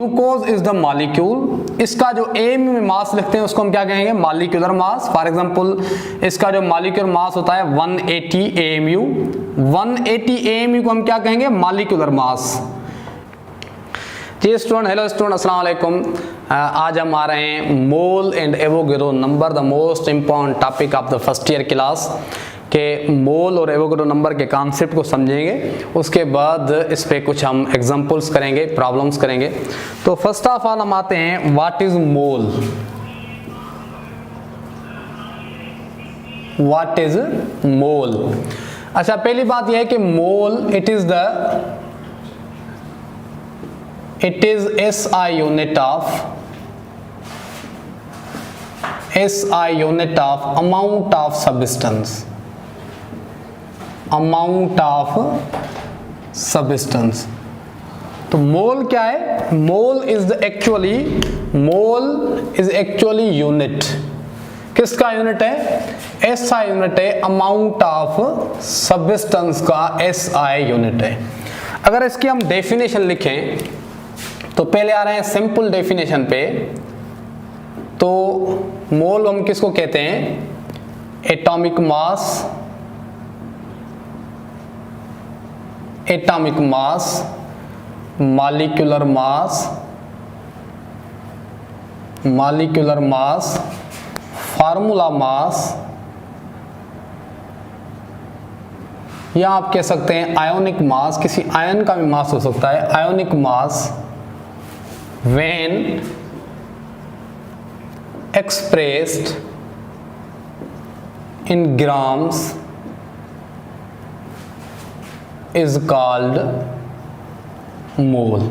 Glucose is the molecule, इसका जो M में मास लिखते हैं उसको हम क्या कहेंगे, मॉलिक्यूलर मास। फॉर एग्जांपल इसका जो मॉलिक्यूलर मास होता है 180 AMU, 180 AMU को हम क्या कहेंगे, मॉलिक्यूलर मास। जी स्टूडेंट, हेलो स्टूडेंट, अस्सलाम वालेकुम। आज हम आ रहे हैं mole and Avogadro number, the most important topic of the first year class के मोल और एवोगैड्रो नंबर के कॉन्सेप्ट को समझेंगे। उसके बाद इस पे कुछ हम एग्जांपल्स करेंगे, प्रॉब्लम्स करेंगे। तो फर्स्ट ऑफ ऑल हम आते हैं, what is mole. What is mole? अच्छा, पहली बात यह है कि mole it is SI unit of amount of substance, amount of substance. तो मोल क्या है? Mole is actually unit. किसका यूनिट है? SI यूनिट है, अमाउंट ऑफ सब्सटेंस का SI यूनिट है। अगर इसकी हम डेफिनेशन लिखें तो पहले आ रहे हैं सिंपल डेफिनेशन पे। तो मोल हम किसको कहते हैं? Atomic mass, atomic mass, molecular मास, मॉलिक्यूलर मास, फार्मूला मास, या आप कह सकते हैं आयोनिक मास, किसी आयन का भी मास हो सकता है, ionic mass when expressed in grams is called मोल।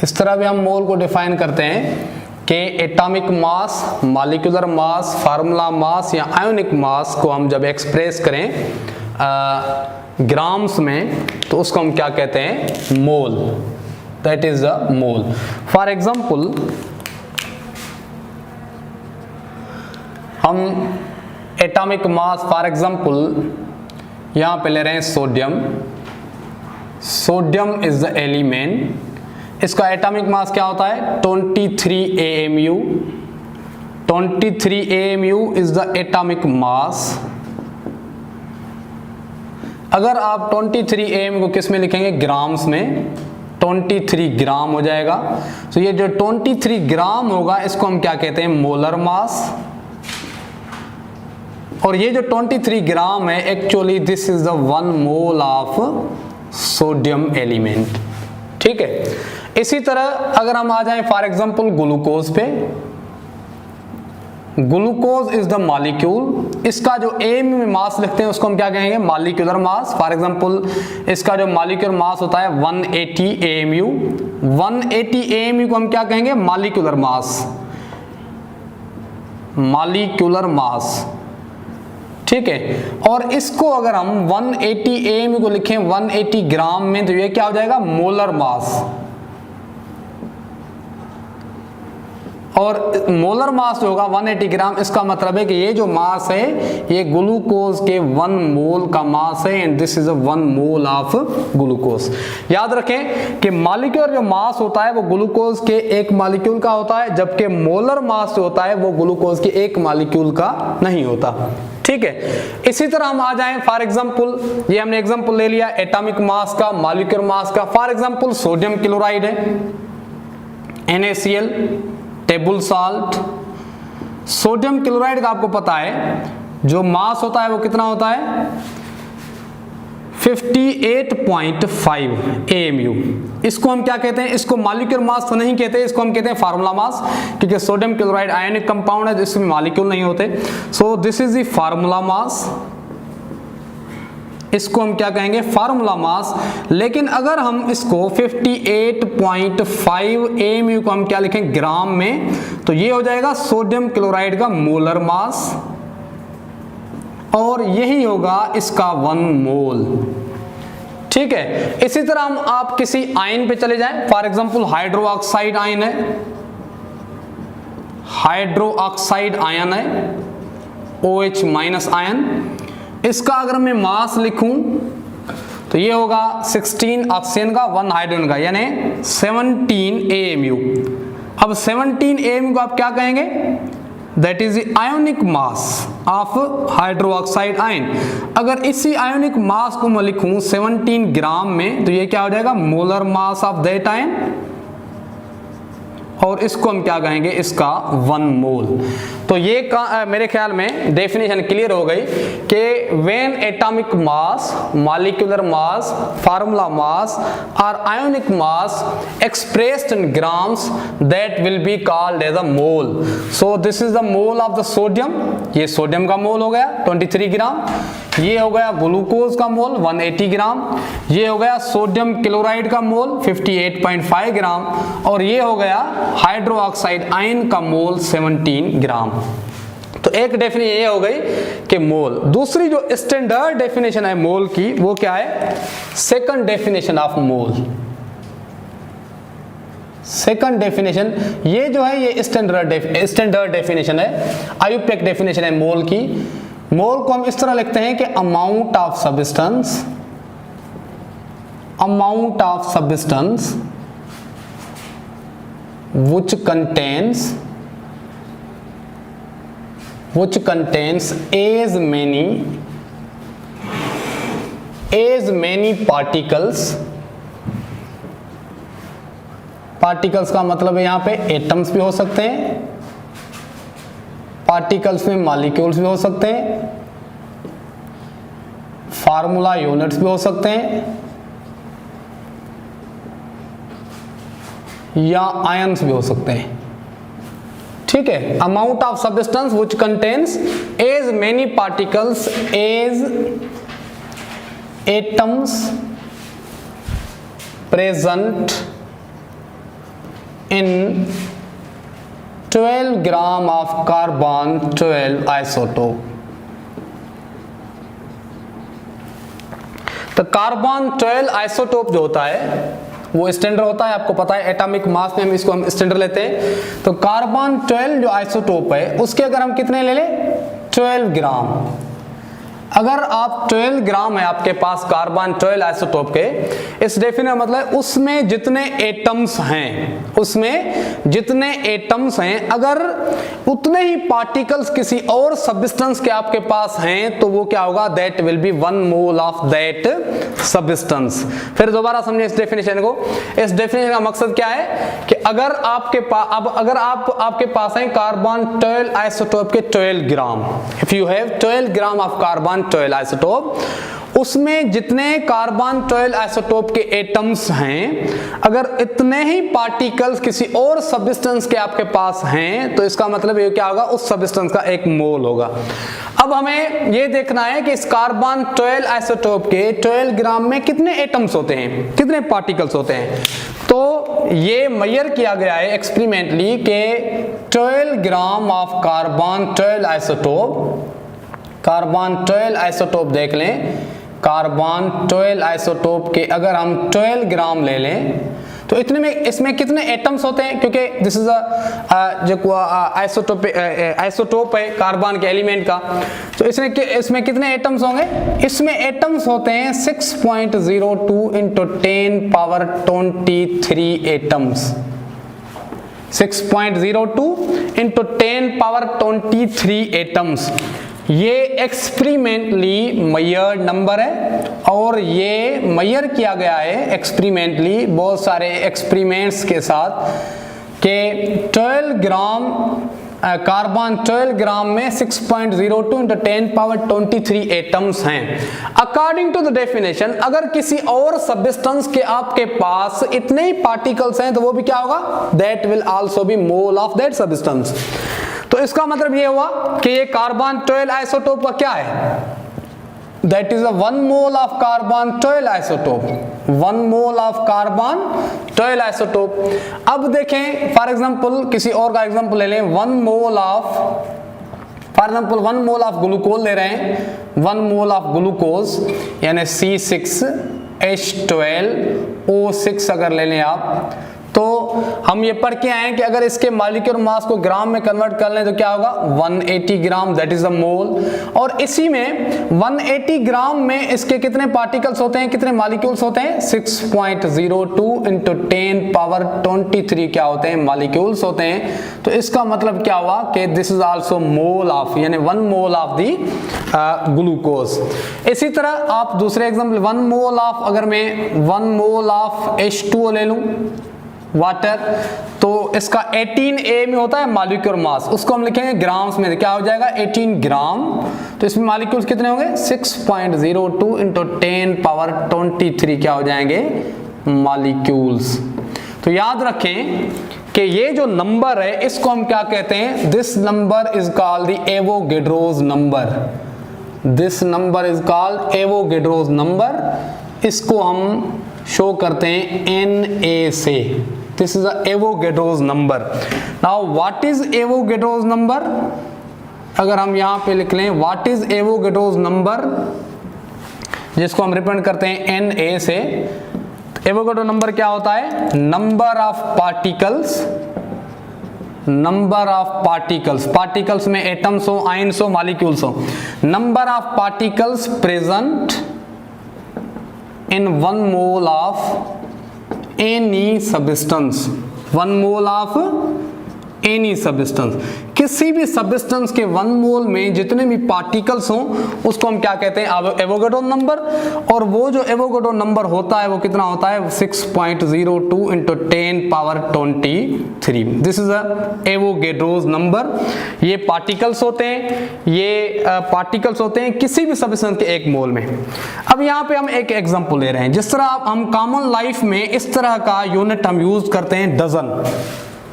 इस तरह भी हम मोल को डिफाइन करते हैं कि atomic mass, molecular mass, formula मास या आयोनिक मास को हम जब एक्सप्रेस करें ग्राम्स में तो उसको हम क्या कहते हैं? Mole. That is a mole. For example हम एटॉमिक मास, फॉर एग्जाम्पल यहां पे ले रहे हैं sodium. Sodium is the element. इसका एटॉमिक मास क्या होता है? 23 AMU। 23 AMU is the atomic mass. अगर आप 23 AMU को किस में लिखेंगे? ग्राम्स में। 23 ग्राम हो जाएगा। तो ये जो 23 ग्राम होगा इसको हम क्या कहते हैं? Molar mass. और ये जो 23 ग्राम है actually this is the 1 mole of sodium element. ठीक है। इसी तरह अगर हम आ जाएं फॉर एग्जांपल ग्लूकोज पे, ग्लूकोज इज द मॉलिक्यूल। इसका जो एम में मास लिखते हैं उसको हम क्या कहेंगे? Molecular mass. फॉर एग्जांपल इसका जो मॉलिक्यूलर मास होता है 180 AMU। 180 AMU को हम क्या कहेंगे? मॉलिक्यूलर मास, मॉलिक्यूलर मास। ठीक है। और इसको अगर हम 180 AMU को लिखें 180 ग्राम में तो ये क्या हो जाएगा? Molar mass. और मोलर मास जो होगा 180 ग्राम, इसका मतलब है कि ये जो मास है ये ग्लूकोज के 1 मोल का मास है and this is a 1 mole of glucose. याद रखें कि मॉलिक्यूलर जो मास होता है वो ग्लूकोज के एक मॉलिक्यूल का होता है, जबकि मोलर मास जो होता है वो ग्लूकोज के एक मॉलिक्यूल का नहीं होता। ठीक है। इसी तरह हम आ जाएं फॉर एग्जांपल, ये हमने एग्जांपल ले लिया एटॉमिक मास का, मॉलिक्यूलर मास का। फॉर एग्जांपल सोडियम क्लोराइड है, NaCl, table salt. Sodium chloride का आपको पता है जो मास होता है वो कितना होता है? 58.5 AMU। इसको हम क्या कहते हैं? इसको मॉलिक्यूलर मास तो नहीं कहते, इसको हम कहते हैं फार्मूला मास, क्योंकि सोडियम क्लोराइड आयनिक कंपाउंड है जिसमें मॉलिक्यूल नहीं होते। सो this is the formula mass. इसको हम क्या कहेंगे? Formula mass. लेकिन अगर हम इसको 58.5 AMU को हम क्या लिखें? ग्राम में, तो ये हो जाएगा सोडियम क्लोराइड का मोलर मास और यही होगा इसका 1 मोल। ठीक है। इसी तरह हम आप किसी आयन पे चले जाएं, for example hydro oxide ion है, हाइड्रो ऑक्साइड आयन है, OH- आयन। इसका अगर मैं मास लिखूं तो ये होगा 16 ऑक्सीजन का 1 हाइड्रोजन का, यानी 17 AMU। अब 17 AMU को आप क्या कहेंगे? That is the ionic mass of hydroxide ion. अगर इसी आयोनिक मास को मैं लिखूं 17 ग्राम में, तो ये क्या हो जाएगा? Molar mass of that ion. और इसको हम क्या कहेंगे? इसका 1 मोल। तो ये मेरे ख्याल में डेफिनेशन क्लियर हो गई कि when atomic mass, molecular mass, formula mass और ionic mass expressed in grams, that will be called as a mole. So this is the mole of the sodium. ये सोडियम का मोल हो गया 23 ग्राम। ये हो गया ग्लूकोज का मोल 180 ग्राम। ये हो गया सोडियम क्लोराइड का मोल 58.5 ग्राम। और ये हो गया हाइड्रोक्साइड आयन का मोल 17 ग्राम। तो एक डेफिनेशन ये हो गई कि मोल। दूसरी जो स्टैंडर्ड डेफिनेशन है मोल की, वो क्या है? Second definition of mole. Second definition ये जो है, ये स्टैंडर्ड डेफिनेशन है, आयुपेक डेफिनेशन है मोल की। मोल को हम इस तरह लिखते हैं कि amount of substance which contains as many particles का मतलब है यहाँ पे एटम्स भी हो सकते हैं, पार्टिकल्स में मॉलिक्यूल्स भी हो सकते हैं, फार्मूला यूनिट्स भी हो सकते हैं, या आयंस भी हो सकते हैं। ठीक है? Amount of substance which contains as many particles as atoms present in 12 gram of carbon 12 isotope. तो कार्बन 12 आइसोटोप जो होता है वो स्टैंडर्ड होता है, आपको पता है एटॉमिक मास में हम इसको स्टैंडर्ड लेते हैं। तो कार्बन 12 जो आइसोटोप है उसके अगर हम कितने ले लें? 12 ग्राम। अगर आप 12 ग्राम है आपके पास कार्बन 12 आइसोटोप के, इस डेफिनेशन मतलब उसमें जितने एटम्स हैं, अगर उतने ही पार्टिकल्स किसी और सब्सटेंस के आपके पास हैं, तो वो क्या होगा? That will B 1 mole of that substance. फिर दोबारा समझिए इस डेफिनेशन को। इस डेफिनेशन का मकसद क्या है कि अगर आपके पास है कार्बन 12 आइसोटोप के 12 gram, if you have 12 gram of carbon 12 isotope, उसमें जितने कार्बन 12 आइसोटोप के एटम्स हैं, अगर इतने ही पार्टिकल्स किसी और सब्सटेंस के आपके पास हैं, तो इसका मतलब ये क्या होगा? उस सब्सटेंस का 1 मोल होगा। अब हमें ये देखना है कि इस कार्बन 12 आइसोटोप के 12 ग्राम में कितने एटम्स होते हैं, कितने पार्टिकल्स होते हैं। तो ये मेजर किया गया है एक्सपेरिमेंटली कि 12 ग्राम ऑफ कार्बन 12 आइसोटोप देख लें। कार्बन 12 आइसोटोप के अगर हम 12 ग्राम ले लें, तो इतने में इसमें कितने एटम्स होते हैं? क्योंकि दिस इज जो आइसोटोप है कार्बन के एलिमेंट का, तो इसमें कितने एटम्स होंगे? इसमें एटम्स होते हैं 6.02 into 10 power 23 atoms. 6.02 into 10 power 23 atoms. ये एक्सपेरिमेंटली मेजर्ड नंबर है, और ये मेजर किया गया है एक्सपेरिमेंटली बहुत सारे एक्सपेरिमेंट्स के साथ कि 12 ग्राम कार्बन 12 ग्राम में 6.02 into 10 power 23 एटम्स हैं। अकॉर्डिंग टू द डेफिनेशन, अगर किसी और सब्सटेंस के आपके पास इतने ही पार्टिकल्स हैं, तो वो भी क्या होगा? That will also be mole of that substance. तो इसका मतलब ये हुआ कि ये कार्बन 12 आइसोटोप का क्या है? That is 1 mole of carbon 12 isotope. 1 mole of carbon 12 isotope. अब देखें फॉर एग्जांपल किसी और का एग्जांपल ले लें। 1 मोल ऑफ ग्लूकोज ले रहे हैं। 1 मोल ऑफ ग्लूकोज यानी C6H12O6 अगर ले लें आप, तो हम ये पढ़ के आए हैं कि अगर इसके मॉलिक्यूलर मास को ग्राम में कन्वर्ट कर लें तो क्या होगा 180 ग्राम, दैट इज अ मोल। और इसी में 180 ग्राम में इसके कितने पार्टिकल्स होते हैं, कितने मॉलिक्यूल्स होते हैं, 6.02 इंटू 10 पावर 23 क्या होते हैं, मॉलिक्यूल्स होते हैं। तो इसका मतलब क्या हुआ कि this is also mole of, यानी 1 मोल ऑफ दी ग्लूकोज। इसी तरह आप दूसरे एग्जांपल 1 मोल ऑफ, अगर मैं 1 मोल ऑफ H2O ले लूं वाटर, तो इसका 18A में होता है मॉलिक्यूलर मास, उसको हम लिखेंगे ग्राम्स में, क्या हो जाएगा 18 ग्राम। तो इसमें मॉलिक्यूल्स कितने होंगे 6.02 इंटू 10 पावर 23 क्या हो जाएंगे मॉलिक्यूल्स। तो याद रखें कि ये जो नंबर है इसको हम क्या कहते हैं, this number is called the Avogadro's number, this number is called Avogadro's number. इसको हम शो करते हैं Na से, this is a Avogadro's number. Now what is Avogadro's number, अगर हम यहां पे लिख लें व्हाट इज एवोगैड्रोस नंबर, जिसको हम रिप्रेजेंट करते हैं Na से, एवोगैड्रो नंबर क्या होता है, number of particles, number of particles, particles में एटम्स हो, आयन्स हो, मॉलिक्यूल्स हो, number of particles present in 1 mole of any substance, 1 mole of any substance, किसी भी सब्सटेंस के 1 मोल में जितने भी पार्टिकल्स हों उसको हम क्या कहते हैं, एवोगैड्रो नंबर। और वो जो एवोगैड्रो नंबर होता है वो कितना होता है 6.02 into 10 power 23, this is a Avogadro's number. ये पार्टिकल्स होते हैं, ये पार्टिकल्स होते हैं किसी भी सब्सटेंस के 1 मोल में। अब यहाँ पे हम एक एग्जांपल ले रहे हैं, जिस तरह हम कॉमन लाइफ में इस तरह का यूनिट हम यूज करते हैं डजन,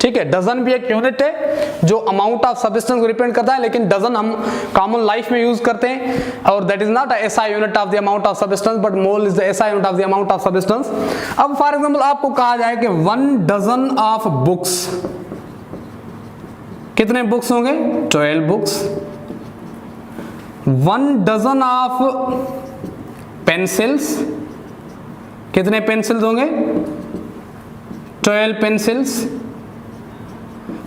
ठीक है, डजन भी एक यूनिट है जो अमाउंट ऑफ सब्सटेंस को रिप्रेजेंट करता है, लेकिन डजन हम कॉमन लाइफ में यूज करते हैं, और that is not SI unit of the amount of substance but mole is the SI unit of the amount of substance. अब फॉर एग्जांपल आपको कहा जाए कि 1 डजन ऑफ बुक्स, कितने बुक्स होंगे 12 बुक्स। 1 डजन ऑफ पेंसिल्स, कितने pencils होंगे 12 pencils.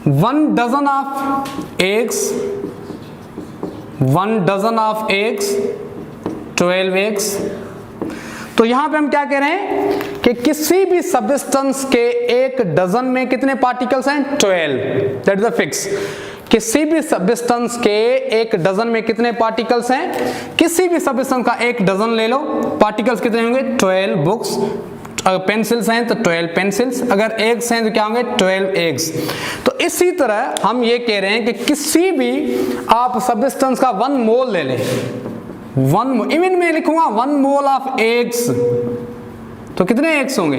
1 dozen of eggs, 1 dozen of eggs 12 eggs. तो यहां पे हम क्या कह रहे हैं कि किसी भी सब्सटेंस के 1 डजन में कितने पार्टिकल्स हैं 12, दैट इज अ फिक्स। किसी भी सब्सटेंस के 1 डजन में कितने पार्टिकल्स हैं, किसी भी सब्सटेंस का 1 डजन ले लो, पार्टिकल्स कितने होंगे 12 बुक्स। अगर पेंसिल्स हैं तो 12 पेंसिल्स, अगर एग्स हैं तो क्या होंगे 12 एग्स। तो इसी तरह हम ये कह रहे हैं कि किसी भी आप सब्सटेंस का 1 मोल ले लें, 1 इवन मैं लिखूंगा 1 मोल ऑफ एग्स, तो कितने एग्स होंगे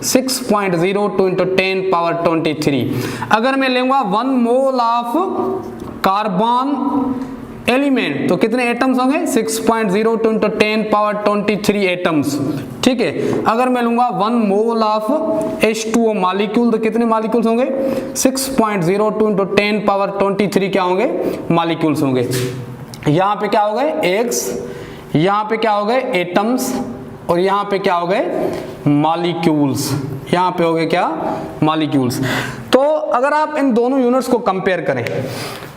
6.02 इंटू 10 पावर 23। अगर मैं लूंगा 1 मोल ऑफ कार्बन एलिमेंट, तो कितने एटम्स होंगे 6.02 इंटू 10 पावर 23 एटम्स, ठीक है। अगर मैं लूंगा 1 मोल ऑफ H2O मॉलिक्यूल, तो कितने मॉलिक्यूल्स होंगे 6.02 इंटू 10 पावर 23 क्या होंगे मॉलिक्यूल्स होंगे। यहाँ पे क्या हो गए एग्स, यहाँ पे क्या हो गए एटम्स, और यहाँ पे क्या हो गए मॉलिक्यूल्स, यहाँ पे हो गए क्या मॉलिक्यूल्स। तो अगर आप इन दोनों यूनिट्स को कंपेयर करें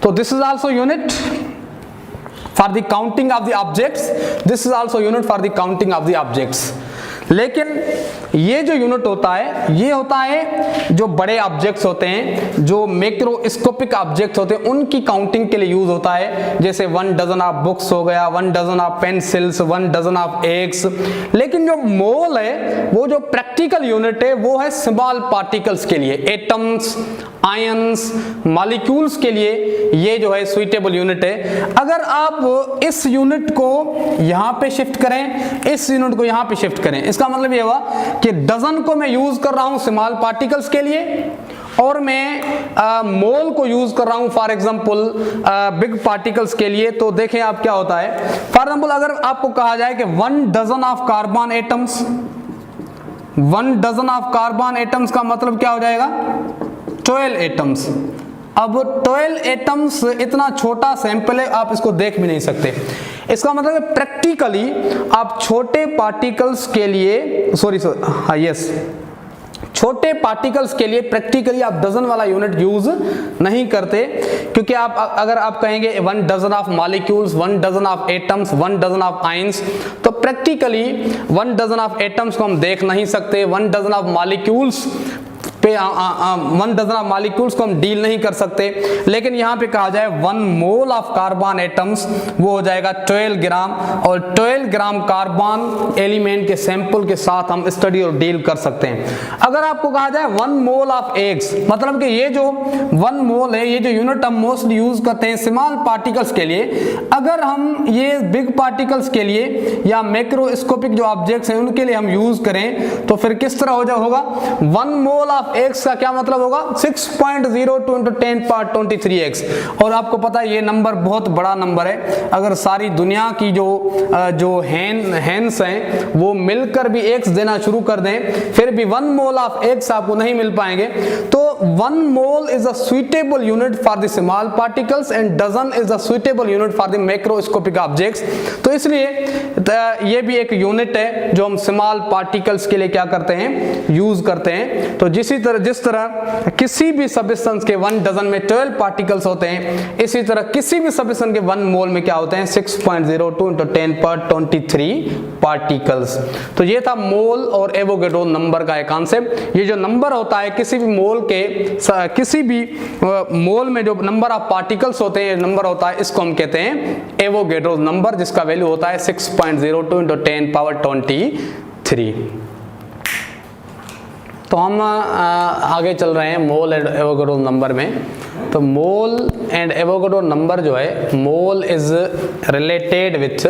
तो this is also unit for the counting of the objects, this is also unit for the counting of the objects। लेकिन ये जो यूनिट होता है ये होता है जो बड़े ऑब्जेक्ट्स होते हैं, जो मैक्रोस्कोपिक ऑब्जेक्ट्स होते हैं, उनकी काउंटिंग के लिए यूज होता है। जैसे 1 डजन ऑफ बुक्स हो गया, 1 dozen of pencils, 1 dozen of eggs. लेकिन जो मोल है वो जो प्रैक्टिकल यूनिट है वो है स्मॉल पार्टिकल्स के लिए, एटम्स, आयंस, मॉलिक्यूल्स के लिए ये जो है सुइटेबल यूनिट है। अगर आप इस यूनिट को यहाँ पे शिफ्ट करें, इस यूनिट को यहाँ पे शिफ्ट करें, इसका मतलब ये हुआ कि डजन को मैं यूज कर रहा हूँ स्मॉल पार्टिकल्स के लिए, और मैं मोल को यूज कर रहा हूँ फॉर एग्जांपल बिग पार्टिकल्स के लिए। तो देखें आप क्या होता है, फॉर एग्जांपल अगर आपको कहा जाए कि 1 dozen of carbon atoms, 1 dozen of carbon atoms का मतलब क्या हो जाएगा 12 एटम्स। अब 12 एटम्स इतना छोटा सैंपल है, आप इसको देख भी नहीं सकते। इसका मतलब है प्रैक्टिकली आप छोटे पार्टिकल्स के लिए छोटे पार्टिकल्स के लिए प्रैक्टिकली आप डजन वाला यूनिट यूज नहीं करते, क्योंकि आप अगर आप कहेंगे 1 dozen of molecules, 1 dozen of atoms, 1 dozen of ions, तो प्रैक्टिकली 1 डजन ऑफ एटम्स को हम देख नहीं सकते, 1 डजन ऑफ मॉलिक्यूल्स पे 1 डजन ऑफ मॉलिक्यूल्स को हम डील नहीं कर सकते। लेकिन यहाँ पे कहा जाए 1 मोल ऑफ कार्बन एटम्स, वो हो जाएगा 12 ग्राम, और 12 ग्राम कार्बन एलिमेंट के सैंपल के साथ हम स्टडी और डील कर सकते हैं। अगर आपको कहा जाए 1 मोल ऑफ एग्स, मतलब कि ये जो 1 मोल है, ये जो यूनिट हम मोस्टली यूज करते हैं स्मॉल पार्टिकल्स के लिए, अगर हम ये बिग पार्टिकल्स के लिए या मैक्रोस्कोपिक जो ऑब्जेक्ट्स हैं उनके लिए हम यूज करें तो फिर किस तरह होगा। 1 मोल ऑफ x का क्या मतलब होगा 6.02 into 10⁻23x। और आपको पता है ये नंबर बहुत बड़ा नंबर है, अगर सारी दुनिया की जो हैंस हैं वो मिलकर भी x देना शुरू कर दें फिर भी 1 मोल ऑफ x आपको नहीं मिल पाएंगे। तो 1 mole is a suitable unit for the small particles and dozen is a suitable unit for the macroscopic objects. तो इसलिए ये भी एक यूनिट है जो हम स्मॉल पार्टिकल्स के लिए क्या करते हैं, यूज करते हैं। तो जिस तरह किसी भी सब्सटेंस के 1 डजन में 12 पार्टिकल्स होते हैं, इसी तरह किसी भी सब्सटेंस के 1 मोल में क्या होते हैं 6.02 into 10⁻23 पार्टिकल्स। तो ये था मोल और एवोगैड्रो नंबर का एक कॉन्सेप्ट। ये जो नंबर होता है किसी भी मोल के, किसी भी मोल में जो नंबर ऑफ पार्टिकल्स होते हैं, नंबर होता है, इसको हम कहते हैं एवोगैड्रो नंबर, जिसका वैल्यू होता है 6.02 into 10⁻23। तो हम आगे चल रहे हैं मोल एंड एवोगैड्रो नंबर में। तो मोल एंड एवोगैड्रो नंबर जो है, mole is related with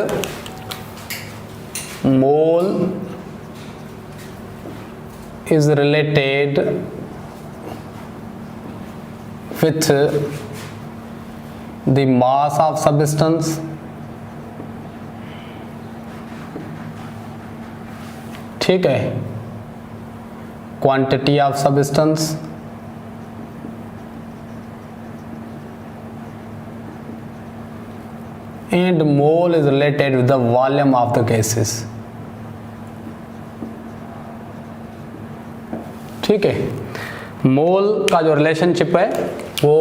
the mass of substance ठीक है, quantity of substance and mole is related with the volume of the gases। ठीक है, मोल का जो रिलेशनशिप है वो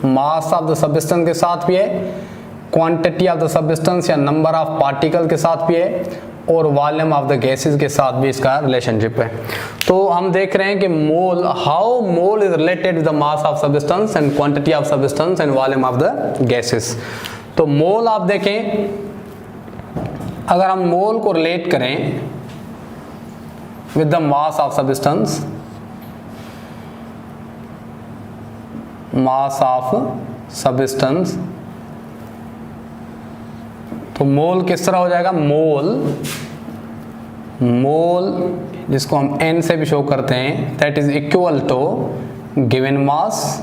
मास ऑफ द सब्सटेंस के साथ भी है, क्वांटिटी ऑफ द सब्सटेंस या नंबर ऑफ पार्टिकल के साथ भी है, और वॉल्यूम ऑफ द गैसेस के साथ भी इसका रिलेशनशिप है। तो हम देख रहे हैं कि mole, how mole is related with the mass of substance and quantity of substance and volume of the gases. तो मोल आप देखें, अगर हम मोल को रिलेट करें with the mass of substance, mass of substance, तो मोल किस तरह हो जाएगा, मोल जिसको हम n से भी शो करते हैं, that is equal to given mass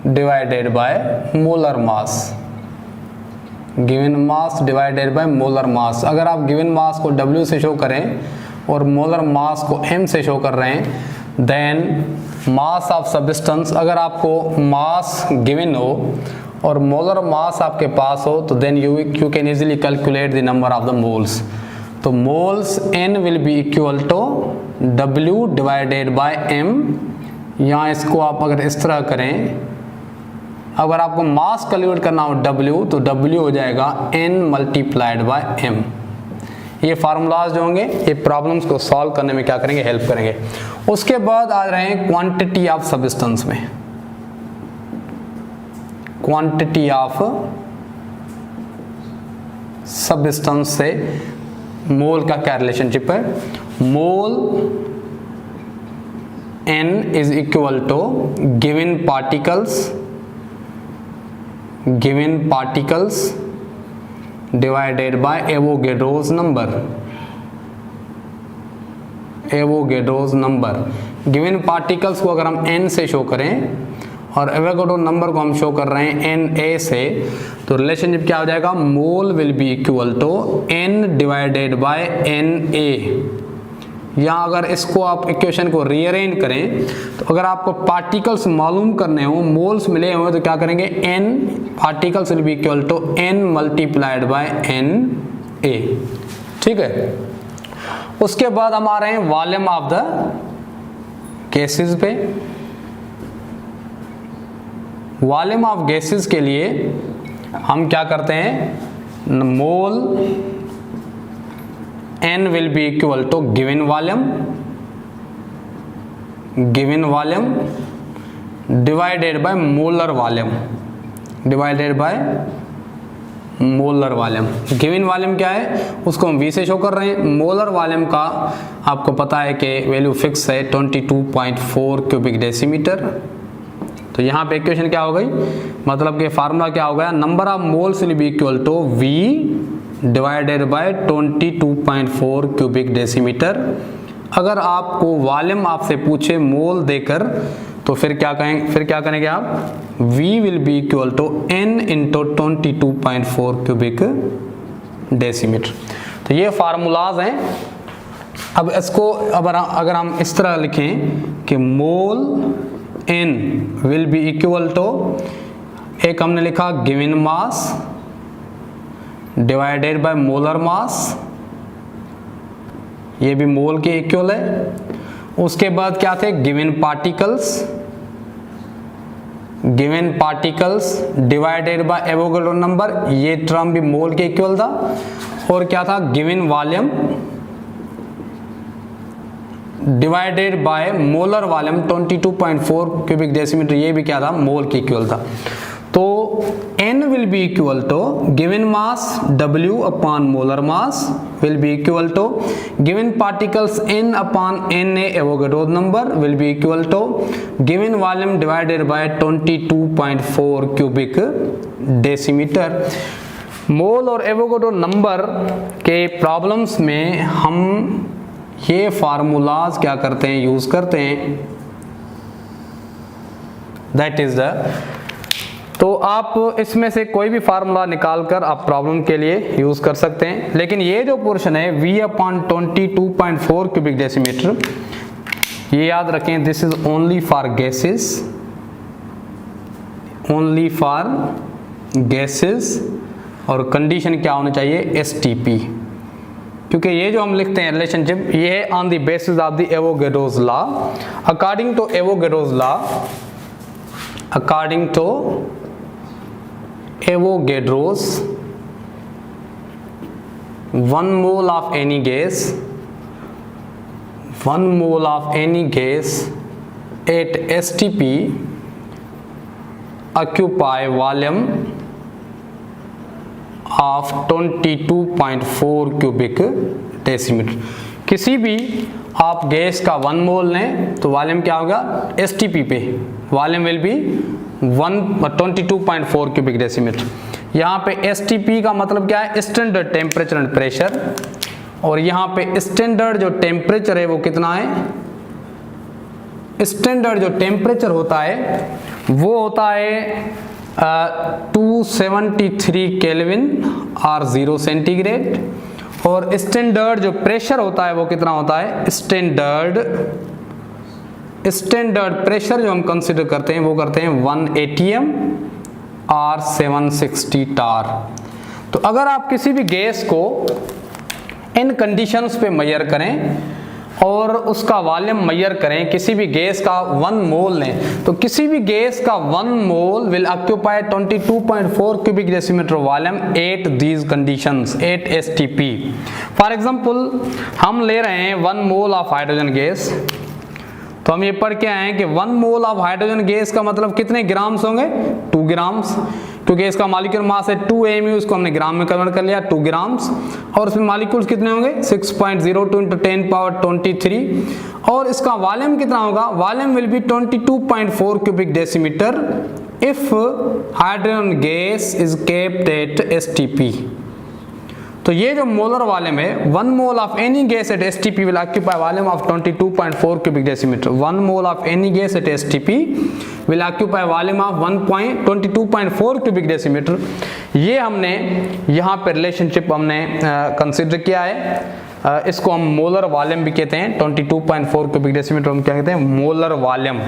divided by molar mass, given mass divided by molar mass. अगर आप गिवन मास को W से शो करें और मोलर मास को M से शो कर रहे हैं, देन मास ऑफ सब्सटेंस, अगर आपको मास गिवन हो और मोलर मास आपके पास हो तो then you can easily calculate the number of the moles. तो moles n will be equal to W divided by M। यहाँ इसको आप अगर इस तरह करें, अगर आपको मास कैलकुलेट करना हो W तो W हो जाएगा n मल्टीप्लाइड बाय M। ये फार्मूलाज जो होंगे ये प्रॉब्लम्स को सॉल्व करने में क्या करेंगे, हेल्प करेंगे। उसके बाद आ रहे हैं क्वांटिटी ऑफ सब्सटेंस में। क्वांटिटी ऑफ सब्सटेंस से मोल का क्या रिलेशनशिप है, mole n is equal to given particles divided by Avogadro's number. Given particles को अगर हम n से शो करें और एवोगैड्रो नंबर को हम शो कर रहे हैं Na से, तो रिलेशनशिप क्या हो जाएगा, mole will be equal to n divided by Na। यहाँ अगर इसको आप इक्वेशन को रीअरेंज करें तो अगर आपको पार्टिकल्स मालूम करने हो, मोल्स मिले हुए तो क्या करेंगे, n particles will be equal to n multiplied by Na। ठीक है। उसके बाद हम आ रहे हैं वॉल्यूम ऑफ द गैसेस पे। वॉल्यूम ऑफ गैसेस के लिए हम क्या करते हैं, mole n will be equal to given volume divided by molar volume, given volume क्या है उसको हम v से शो कर रहे हैं। मोलर वॉल्यूम का आपको पता है कि वैल्यू फिक्स है 22.4 क्यूबिक डेसीमीटर। तो यहाँ पे इक्वेशन क्या हो गई, मतलब कि फार्मूला क्या हो गया, number of moles will be equal to v divided by 22.4 cubic decimetre. अगर आपको वॉल्यूम आपसे पूछे मोल देकर तो फिर क्या करेंगे आप, v will be equal to n into 22.4 cubic decimetre. तो ये फार्मूलाज हैं। अब इसको अगर हम इस तरह लिखें कि mole n will be equal to, एक हमने लिखा given mass divided by molar mass, ये भी मोल के इक्वल है। उसके बाद क्या थे, given particles divided bye Avogadro number, ये टर्म भी मोल के इक्वल था। और क्या था, given volume divided by molar volume 22.4 cubic decimetre, ये भी क्या था, मोल के इक्वल था। तो n will be equal to given mass w upon molar mass will be equal to given particles n upon na Avogadro number will be equal to given volume divided by 22.4 cubic decimetre. Mole और Avogadro number के problems में हम ये formulas क्या करते हैं, use करते हैं, दैट इज द। तो आप इसमें से कोई भी फार्मूला निकाल कर आप प्रॉब्लम के लिए यूज कर सकते हैं। लेकिन ये जो पोर्शन है v अपॉन 22.4 क्यूबिक डेसीमीटर, ये याद रखें, this is only for gases, और कंडीशन क्या होनी चाहिए, STP। क्योंकि ये जो हम लिखते हैं रिलेशनशिप, ये है on the basis of the Avogadro's law. According to Avogadro's one mole of any gas at STP occupy volume of 22.4 cubic decimetre. किसी भी आप गैस का 1 मोल लें तो वॉल्यूम क्या होगा, STP पे volume will be 22.4 cubic decimetre. यहाँ पे STP का मतलब क्या है, स्टैंडर्ड टेम्परेचर एंड प्रेशर, और यहाँ पे स्टैंडर्ड जो टेम्परेचर है वो कितना है, स्टैंडर्ड जो टेम्परेचर होता है वो होता है 273 केल्विन और 0 सेंटीग्रेड, और स्टैंडर्ड जो प्रेशर होता है वो कितना होता है, स्टैंडर्ड प्रेशर जो हम कंसीडर करते हैं वो करते हैं 1 atm और 760 टार। तो अगर आप किसी भी गैस को इन कंडीशंस पे मेजर करें और उसका वॉल्यूम मेजर करें, किसी भी गैस का 1 मोल लें तो किसी भी गैस का 1 mole will occupy 22.4 cubic decimetre volume at these conditions at STP। For example हम ले रहे हैं 1 मोल ऑफ हाइड्रोजन गैस, तो हम ये पढ़ के आए हैं कि 1 मोल ऑफ हाइड्रोजन गैस का मतलब कितने ग्राम्स होंगे, 2 ग्राम्स, क्योंकि इसका मॉलिक्यूलर मास है 2 mu, इसको हमने ग्राम में कन्वर्ट कर लिया 2 ग्राम्स, और उसमें मॉलिक्यूल्स कितने होंगे 6.02 × 10⁻23, और इसका वॉल्यूम कितना होगा, volume will be 22.4 cubic decimetre if hydrogen gas is kept at STP। तो ये जो मोलर वॉल्यूम है, 1 mole of any gas at STP will occupy volume of 22.4 cubic decimetre. 1 mole of any gas at STP will occupy volume of 22.4 cubic decimetre. ये हमने यहाँ पे relationship हमने consider किया है। इसको हम मोलर वॉल्यूम भी कहते हैं। 22.4 क्यूबिक डेसीमीटर हम क्या कहते हैं, molar volume.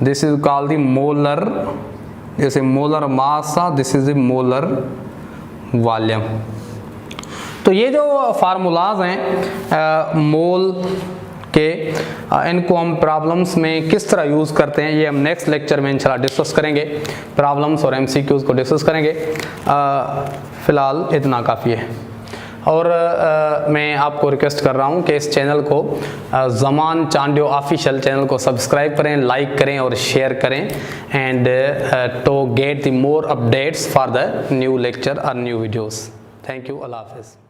This is called the molar, जैसे molar mass, this is the molar volume. तो ये जो फार्मूलाज हैं मोल के, इनको हम प्रॉब्लम्स में किस तरह यूज़ करते हैं ये हम नेक्स्ट लेक्चर में इंशाल्लाह डिस्कस करेंगे, प्रॉब्लम्स और एमसीक्यूज़ को डिस्कस करेंगे। फ़िलहाल इतना काफ़ी है। और मैं आपको रिक्वेस्ट कर रहा हूँ कि इस चैनल को ज़मान चांडियो ऑफिशियल चैनल को सब्सक्राइब करें, लाइक करें और शेयर करें, and to get the more updates for the new lecture और न्यू वीडियोस। थैंक यू, अल्लाह हाफ़िज़।